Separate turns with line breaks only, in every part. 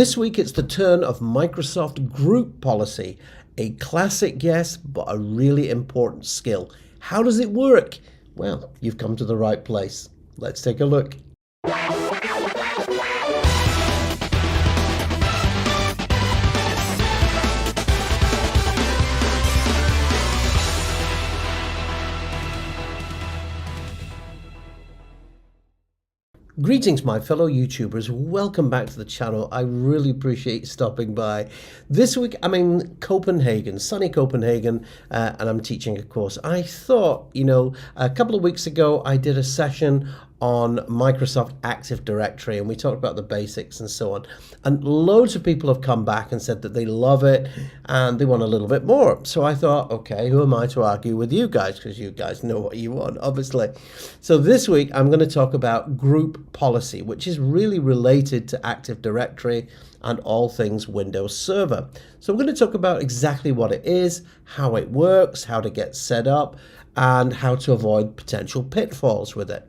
This week it's the turn of Microsoft Group Policy, a classic, yes, but a really important skill. How does it work? Well, you've come to the right place. Let's take a look. Greetings, my fellow YouTubers. Welcome back to the channel. I really appreciate you stopping by. This week I'm in Copenhagen, sunny Copenhagen, and I'm teaching a course. I thought, a couple of weeks ago I did a session on Microsoft Active Directory and we talked about the basics and so on. And loads of people have come back and said that they love it and they want a little bit more. So I thought, okay, who am I to argue with you guys? Because you guys know what you want, obviously. So this week I'm going to talk about group policy, which is really related to Active Directory and all things Windows Server. So we're going to talk about exactly what it is, how it works, how to get set up, and how to avoid potential pitfalls with it.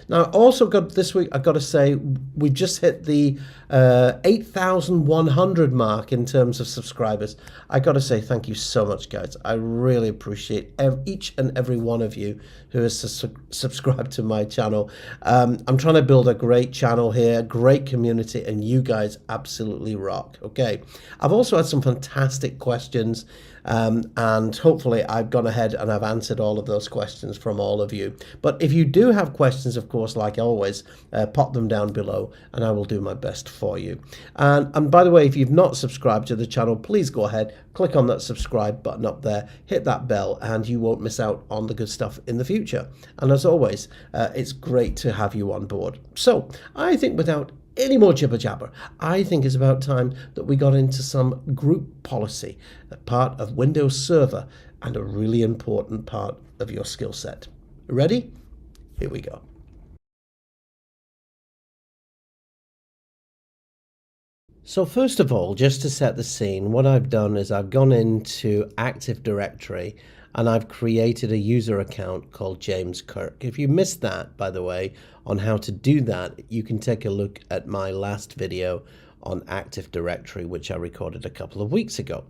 Now, also this week, I've got to say, we've just hit the 8,100 mark in terms of subscribers. I got to say thank you so much, guys. I really appreciate each and every one of you who has subscribed to my channel. I'm trying to build a great channel here, great community, and you guys absolutely rock. Okay, I've also had some fantastic questions. And hopefully I've gone ahead and I've answered all of those questions from all of you. But if you do have questions, of course, like always, pop them down below and I will do my best for you. And by the way, if you've not subscribed to the channel, please go ahead, click on that subscribe button up there, hit that bell, and you won't miss out on the good stuff in the future. And as always, it's great to have you on board. So I think without any more jibber jabber, I think it's about time that we got into some group policy, a part of Windows Server and a really important part of your skill set. Ready? Here we go. So first of all, just to set the scene, what I've done is I've gone into Active Directory and I've created a user account called James Kirk. If you missed that, by the way, on how to do that, you can take a look at my last video on Active Directory, which I recorded a couple of weeks ago.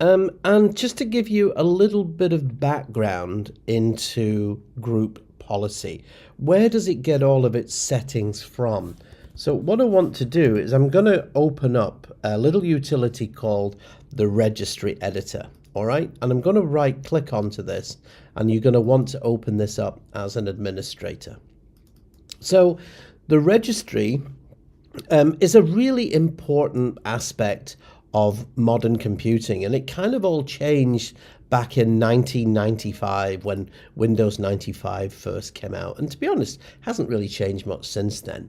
And just to give you a little bit of background into group policy, where does it get all of its settings from? So what I want to do is I'm going to open up a little utility called the Registry Editor. All right, and I'm going to right click onto this and you're going to want to open this up as an administrator. So the registry is a really important aspect of modern computing, and it kind of all changed back in 1995 when Windows 95 first came out, and to be honest, hasn't really changed much since then.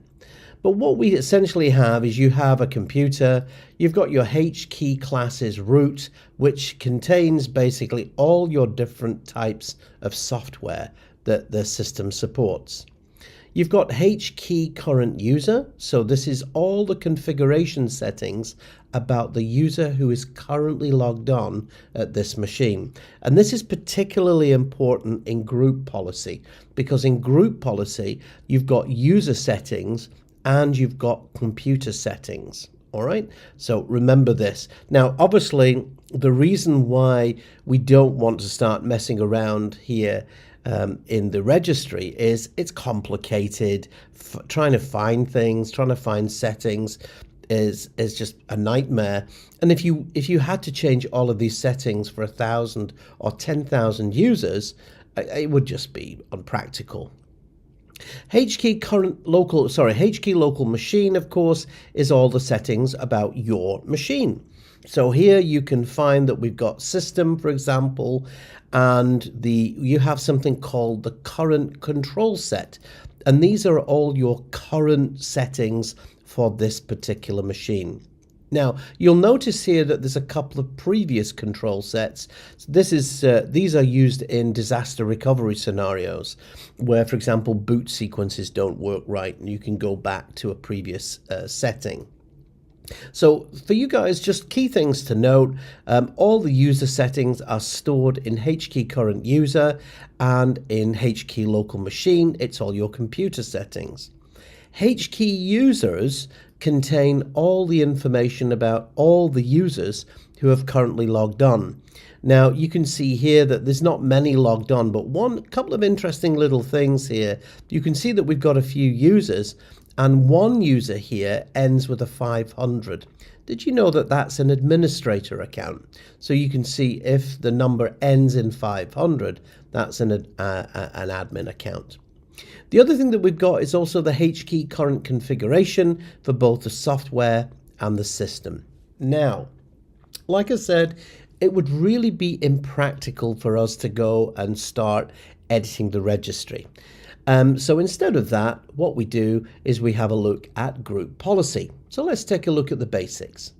But what we essentially have is you have a computer, you've got your HKey classes root, which contains basically all your different types of software that the system supports. You've got HKey current user, so this is all the configuration settings about the user who is currently logged on at this machine. And this is particularly important in group policy, because in group policy, you've got user settings and you've got computer settings. All right, so remember this. Now, obviously, the reason why we don't want to start messing around here in the registry is it's complicated. Trying to find things, trying to find settings is just a nightmare. And if you had to change all of these settings for 1,000 or 10,000 users, it would just be unpractical. HKey local machine, of course, is all the settings about your machine. So here you can find that we've got system, for example, and you have something called the current control set. And these are all your current settings for this particular machine. Now, you'll notice here that there's a couple of previous control sets. So these are used in disaster recovery scenarios where, for example, boot sequences don't work right and you can go back to a previous setting. So for you guys, just key things to note, all the user settings are stored in HKey current user, and in HKey local machine, it's all your computer settings. HKey users contain all the information about all the users who have currently logged on. Now you can see here that there's not many logged on, but couple of interesting little things here. You can see that we've got a few users, and one user here ends with a 500. Did you know that that's an administrator account? So you can see if the number ends in 500, that's an admin account. The other thing that we've got is also the HKey current configuration for both the software and the system. Now, like I said, it would really be impractical for us to go and start editing the registry. So instead of that, what we do is we have a look at group policy. So let's take a look at the basics.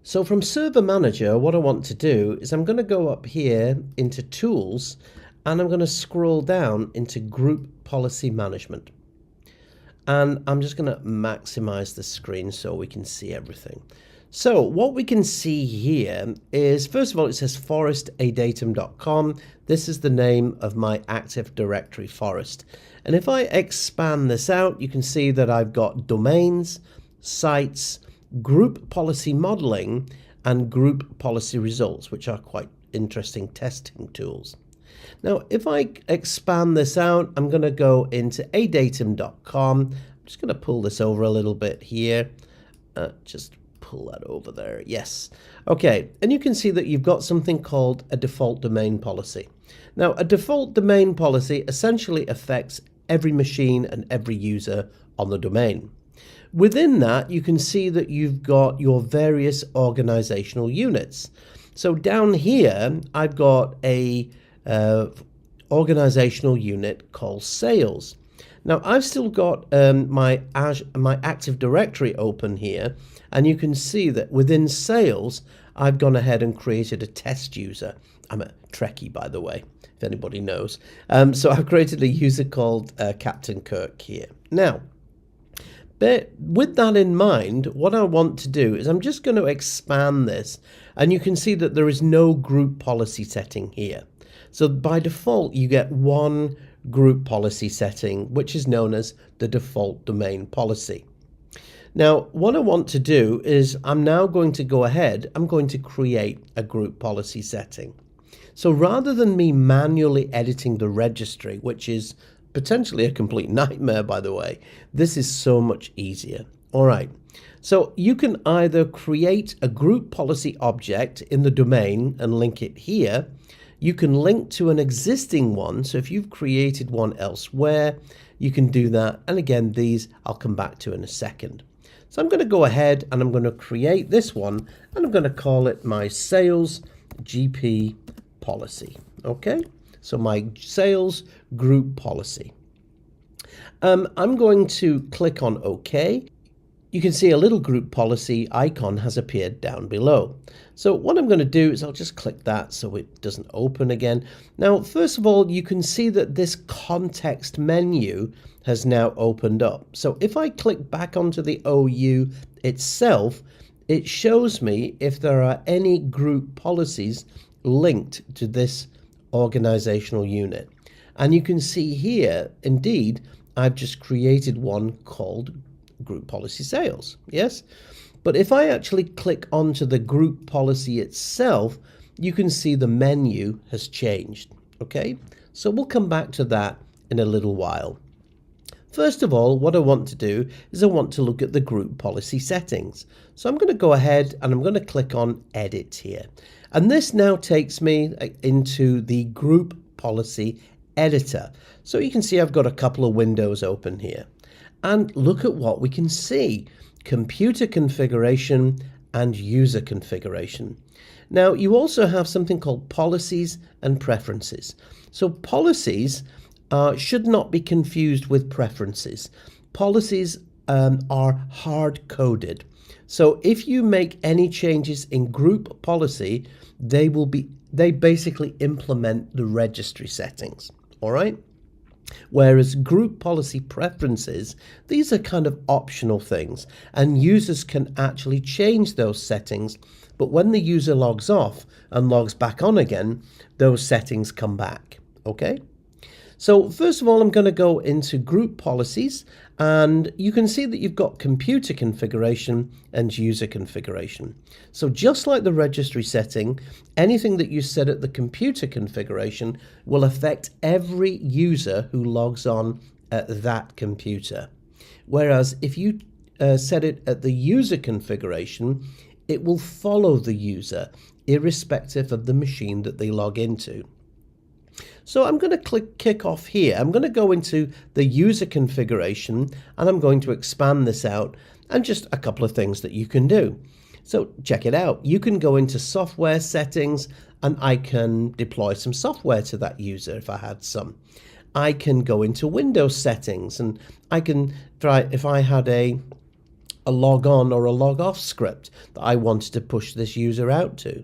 So from Server Manager, what I want to do is I'm going to go up here into Tools, and I'm going to scroll down into Group Policy Management. And I'm just going to maximize the screen so we can see everything. So what we can see here is, first of all, it says forestadatum.com. This is the name of my Active Directory Forest. And if I expand this out, you can see that I've got domains, sites, group policy modeling, and group policy results, which are quite interesting testing tools. Now, if I expand this out, I'm going to go into adatum.com. I'm just going to pull this over a little bit here. Just pull that over there. Yes. Okay. And you can see that you've got something called a default domain policy. Now, a default domain policy essentially affects every machine and every user on the domain. Within that, you can see that you've got your various organizational units. So down here, I've got a organizational unit called sales. Now I've still got my Active Directory open here, and you can see that within sales I've gone ahead and created a test user. I'm a Trekkie, by the way, if anybody knows. So I've created a user called Captain Kirk here. Now, but with that in mind, what I want to do is I'm just going to expand this, and you can see that there is no group policy setting here. So by default, you get one group policy setting, which is known as the default domain policy. Now, what I want to do is I'm now going to go ahead, I'm going to create a group policy setting. So rather than me manually editing the registry, which is potentially a complete nightmare, by the way, this is so much easier. All right. So you can either create a group policy object in the domain and link it here. You can link to an existing one. So if you've created one elsewhere, you can do that. And again, these I'll come back to in a second. So I'm going to go ahead and I'm going to create this one, and I'm going to call it my sales GP policy. Okay. So my sales group policy. I'm going to click on OK. You can see a little group policy icon has appeared down below. So what I'm going to do is I'll just click that so it doesn't open again. Now, first of all, you can see that this context menu has now opened up. So if I click back onto the OU itself, it shows me if there are any group policies linked to this organizational unit. And you can see here, indeed, I've just created one called Group Policy Sales. Yes. But if I actually click onto the group policy itself, you can see the menu has changed. Okay. So we'll come back to that in a little while. First of all, what I want to do is I want to look at the group policy settings. So I'm going to go ahead and I'm going to click on Edit here. And this now takes me into the group policy editor. So you can see I've got a couple of windows open here. And look at what we can see. Computer configuration and user configuration. Now you also have something called policies and preferences. So policies should not be confused with preferences. Policies are hard-coded. So if you make any changes in group policy, they basically implement the registry settings. All right. Whereas group policy preferences, these are kind of optional things, and users can actually change those settings. But when the user logs off and logs back on again, those settings come back. Okay. So first of all, I'm going to go into group policies, and you can see that you've got computer configuration and user configuration. So just like the registry setting, anything that you set at the computer configuration will affect every user who logs on at that computer. Whereas if you set it at the user configuration, it will follow the user irrespective of the machine that they log into. So I'm going to kick off here. I'm going to go into the user configuration, and I'm going to expand this out, and just a couple of things that you can do. So check it out. You can go into software settings, and I can deploy some software to that user if I had some. I can go into Windows settings, and I can try if I had a log on or a log off script that I wanted to push this user out to.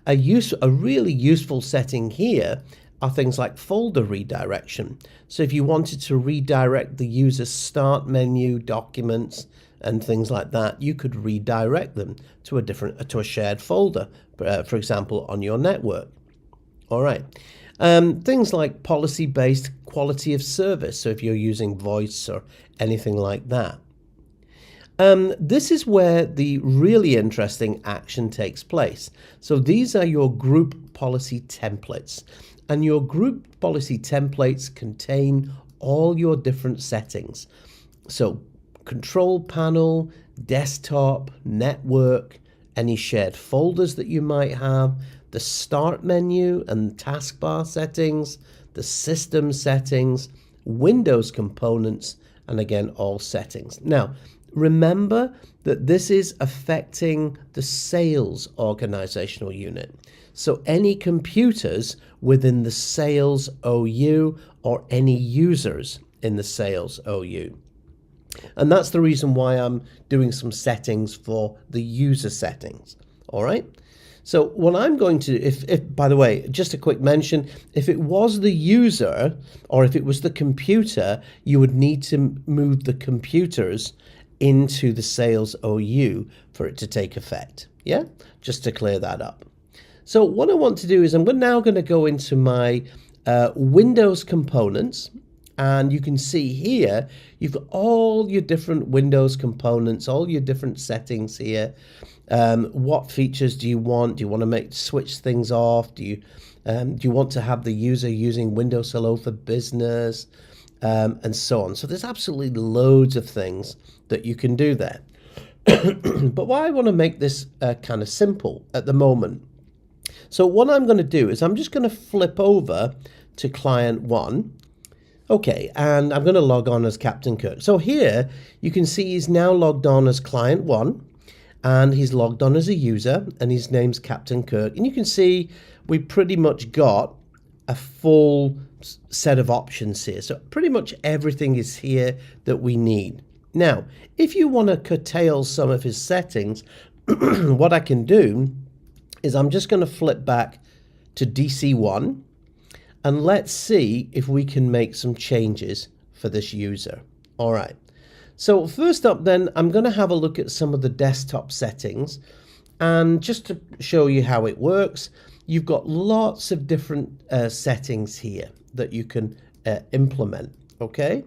A really useful setting here are things like folder redirection. So if you wanted to redirect the user's start menu, documents, and things like that, you could redirect them to a shared folder, for example, on your network. All right. Things like policy-based quality of service. So if you're using voice or anything like that. This is where the really interesting action takes place. So these are your group policy templates. And your group policy templates contain all your different settings. So control panel, desktop, network, any shared folders that you might have, the start menu and taskbar settings, the system settings, Windows components, and again, all settings. Now, remember that this is affecting the sales organizational unit. So any computers within the sales OU or any users in the sales OU. And that's the reason why I'm doing some settings for the user settings. All right. So what I'm going to, if by the way, just a quick mention, if it was the user or if it was the computer, you would need to move the computers into the sales OU for it to take effect. Yeah, just to clear that up. So what I want to do is I'm now going to go into my Windows components, and you can see here you've got all your different Windows components, all your different settings here. What features do you want? Do you want to switch things off? Do you want to have the user using Windows Hello for Business, and so on? So there's absolutely loads of things that you can do there. But why I want to make this kind of simple at the moment. So what I'm going to do is I'm just going to flip over to client 1. Okay, and I'm going to log on as Captain Kirk. So here you can see he's now logged on as client 1, and he's logged on as a user, and his name's Captain Kirk. And you can see we pretty much got a full set of options here. So pretty much everything is here that we need. Now, if you want to curtail some of his settings, what I can do is I'm just going to flip back to DC1, and let's see if we can make some changes for this user. All right. So first up then, I'm going to have a look at some of the desktop settings, and just to show you how it works, you've got lots of different settings here that you can implement. Okay.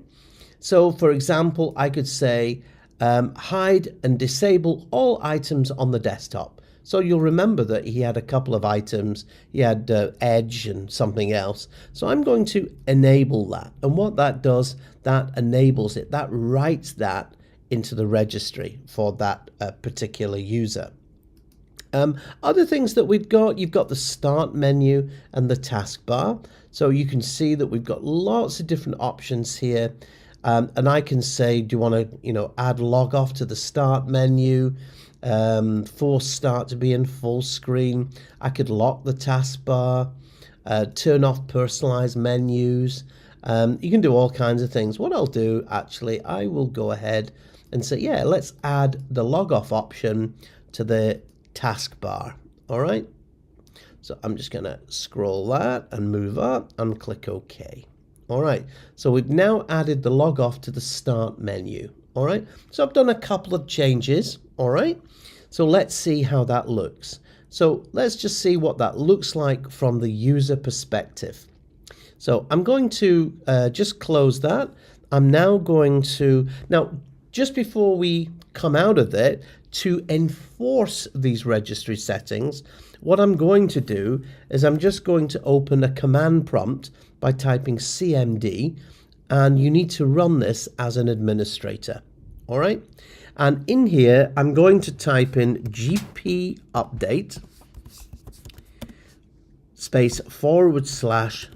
So for example, I could say hide and disable all items on the desktop. So you'll remember that he had a couple of items. He had Edge and something else. So I'm going to enable that. And what that does, that enables it. That writes that into the registry for that particular user. Other things that we've got, you've got the start menu and the taskbar. So you can see that we've got lots of different options here. And I can say, do you want to, add log off to the start menu? Force start to be in full screen. I could lock the taskbar, turn off personalized menus. You can do all kinds of things. What I'll do, actually, I will go ahead and say, yeah, let's add the log off option to the taskbar. All right. So I'm just going to scroll that and move up and click OK. All right. So we've now added the log off to the start menu. All right. So I've done a couple of changes. All right. So let's see how that looks. So let's just see what that looks like from the user perspective. So I'm going to just close that. I'm now going to, now just before we come out of it, to enforce these registry settings, what I'm going to do is I'm just going to open a command prompt by typing CMD, and you need to run this as an administrator. All right. And in here, I'm going to type in GP update space /force.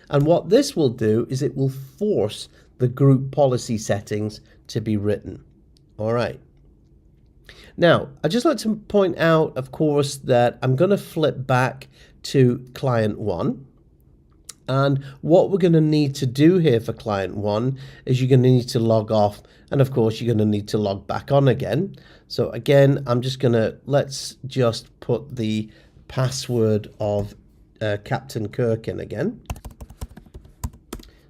And what this will do is it will force the group policy settings to be written. All right. Now, I'd just like to point out, of course, that I'm going to flip back to client 1. And what we're going to need to do here for client 1 is you're going to need to log off. And of course, you're going to need to log back on again. So again, I'm just going to, let's just put the password of Captain Kirk in again.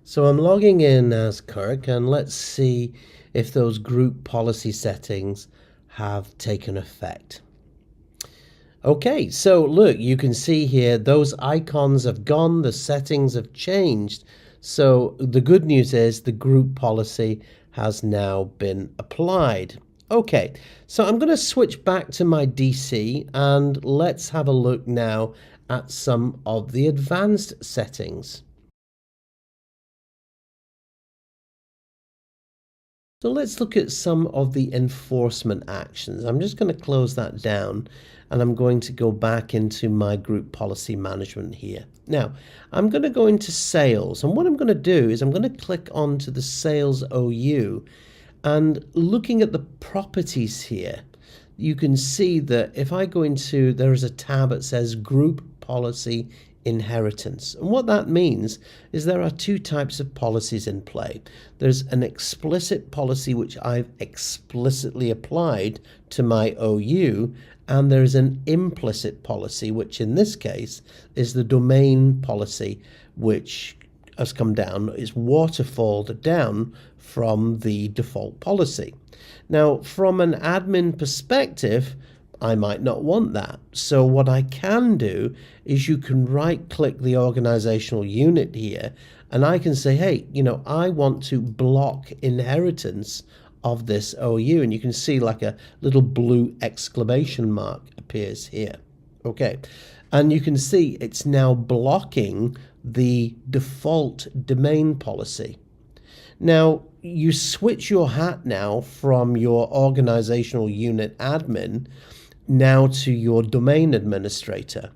So I'm logging in as Kirk, and let's see if those group policy settings have taken effect. Okay, so look, you can see here those icons have gone, the settings have changed. So the good news is the group policy has now been applied. Okay, so I'm going to switch back to my DC and let's have a look now at some of the advanced settings. So let's look at some of the enforcement actions. I'm just going to close that down and I'm going to go back into my group policy management here. Now, I'm going to go into sales, and what I'm going to do is I'm going to click onto the sales OU, and looking at the properties here, you can see that if I go into, there is a tab that says group policy inheritance. And what that means is there are two types of policies in play. There's an explicit policy which I've explicitly applied to my OU, and there's an implicit policy, which in this case is the domain policy, which has come down, is waterfalled down from the default policy. Now, from an admin perspective, I might not want that. So what I can do is you can right click the organizational unit here, and I can say, hey, I want to block inheritance of this OU, and you can see like a little blue exclamation mark appears here. Okay, and you can see it's now blocking the default domain policy. Now, you switch your hat now from your organizational unit admin now to your domain administrator.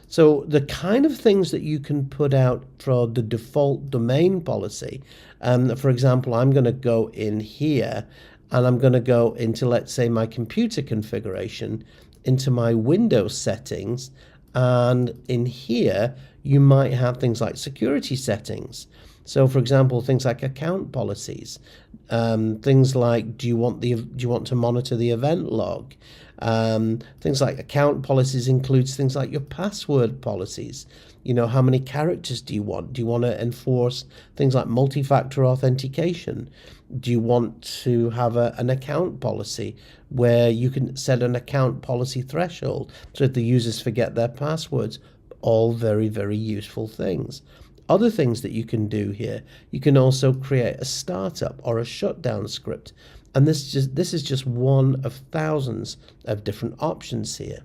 So the kind of things that you can put out for the default domain policy, for example, I'm going to go in here and I'm going to go into, let's say, my computer configuration, into my Windows settings, and in here you might have things like security settings. So for example, things like account policies, things like do you want to monitor the event log? Things like account policies includes things like your password policies. How many characters do you want? Do you want to enforce things like multi-factor authentication? Do you want to have an account policy where you can set an account policy threshold so if the users forget their passwords? All very, very useful things. Other things that you can do here, you can also create a startup or a shutdown script. And this is just one of thousands of different options here.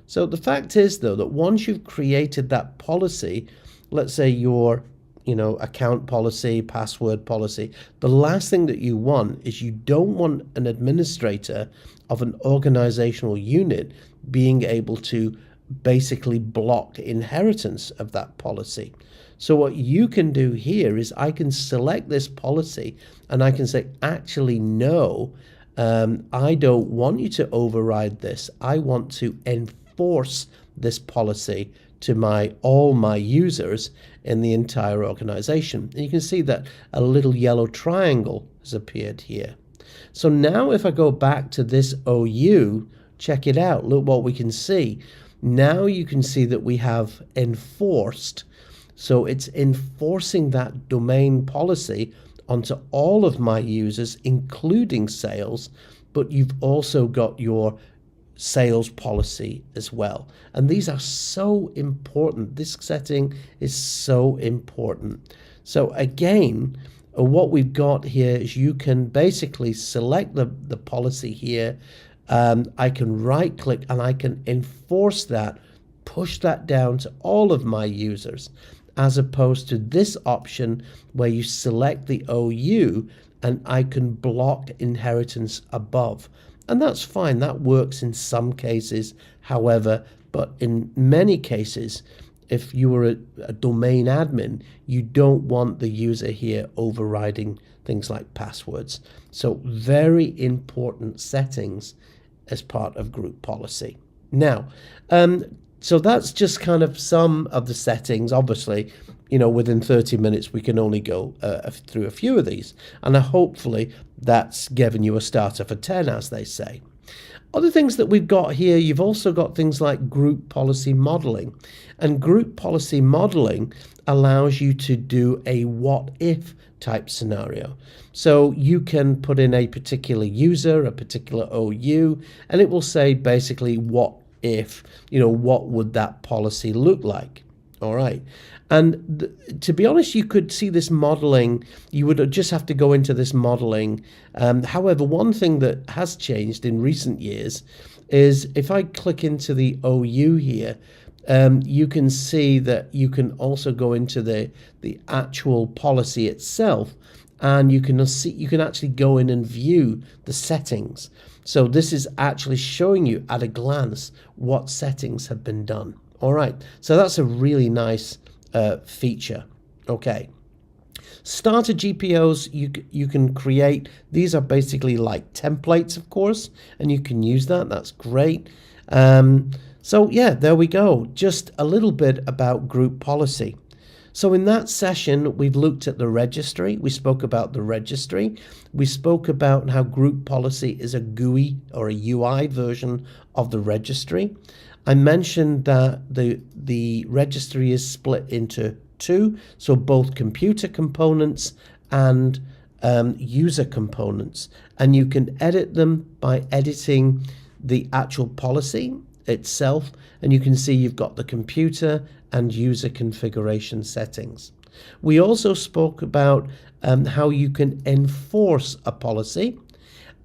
So the fact is, though, that once you've created that policy, let's say your account policy, password policy, the last thing that you want is you don't want an administrator of an organizational unit being able to basically block inheritance of that policy. So what you can do here is I can select this policy and I can say, actually, no, I don't want you to override this. I want to enforce this policy to all my users in the entire organization. And you can see that a little yellow triangle has appeared here. So now if I go back to this OU, check it out. Look what we can see. Now you can see that we have enforced. So it's enforcing that domain policy onto all of my users, including sales, but you've also got your sales policy as well. And these are so important. This setting is so important. So again, what we've got here is you can basically select the policy here. I can right click and I can enforce that, push that down to all of my users, as opposed to this option where you select the OU and I can block inheritance above. And that's fine, that works in some cases. However, but in many cases, if you were a domain admin, you don't want the user here overriding things like passwords. So very important settings as part of group policy. Now, so that's just kind of some of the settings. Obviously, within 30 minutes, we can only go through a few of these. And hopefully that's given you a starter for 10, as they say. Other things that we've got here, you've also got things like group policy modeling. And group policy modeling allows you to do a what if type scenario. So you can put in a particular user, a particular OU, and it will say basically what if, what would that policy look like? All right. And to be honest, you could see this modeling, you would just have to go into this modeling. However, one thing that has changed in recent years is if I click into the OU here, you can see that you can also go into the actual policy itself, and you can actually go in and view the settings. So this is actually showing you at a glance what settings have been done. All right, so that's a really nice feature. Okay, starter GPOs you can create. These are basically like templates, of course, and you can use that. That's great. So yeah, there we go. Just a little bit about group policy. So in that session, we've looked at the registry. We spoke about the registry. We spoke about how group policy is a GUI or a UI version of the registry. I mentioned that the registry is split into two, so both computer components and user components. And you can edit them by editing the actual policy itself, and you can see you've got the computer and user configuration settings. We also spoke about how you can enforce a policy,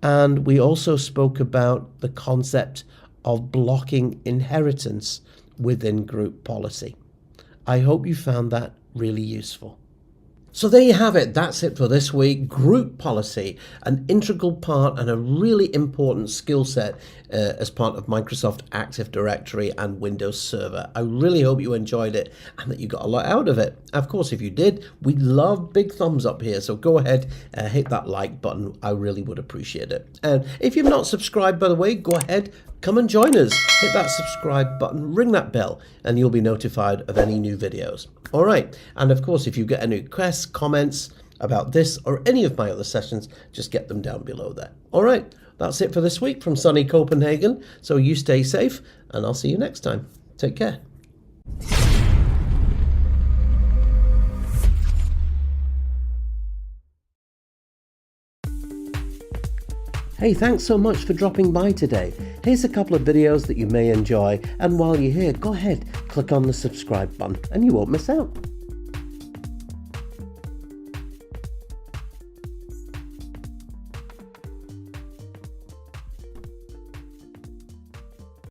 and we also spoke about the concept of blocking inheritance within group policy. I hope you found that really useful. So there you have it. That's it for this week. Group policy, an integral part and a really important skill set as part of Microsoft Active Directory and Windows Server. I really hope you enjoyed it and that you got a lot out of it. Of course, if you did, we love big thumbs up here. So go ahead, hit that like button. I really would appreciate it. And if you've not subscribed, by the way, go ahead, come and join us. Hit that subscribe button, ring that bell, and you'll be notified of any new videos. All right. And of course, if you get any requests, comments about this or any of my other sessions, just get them down below there. All right. That's it for this week from sunny Copenhagen. So you stay safe and I'll see you next time. Take care. Hey, thanks so much for dropping by today. Here's a couple of videos that you may enjoy, and while you're here, go ahead, click on the subscribe button and you won't miss out.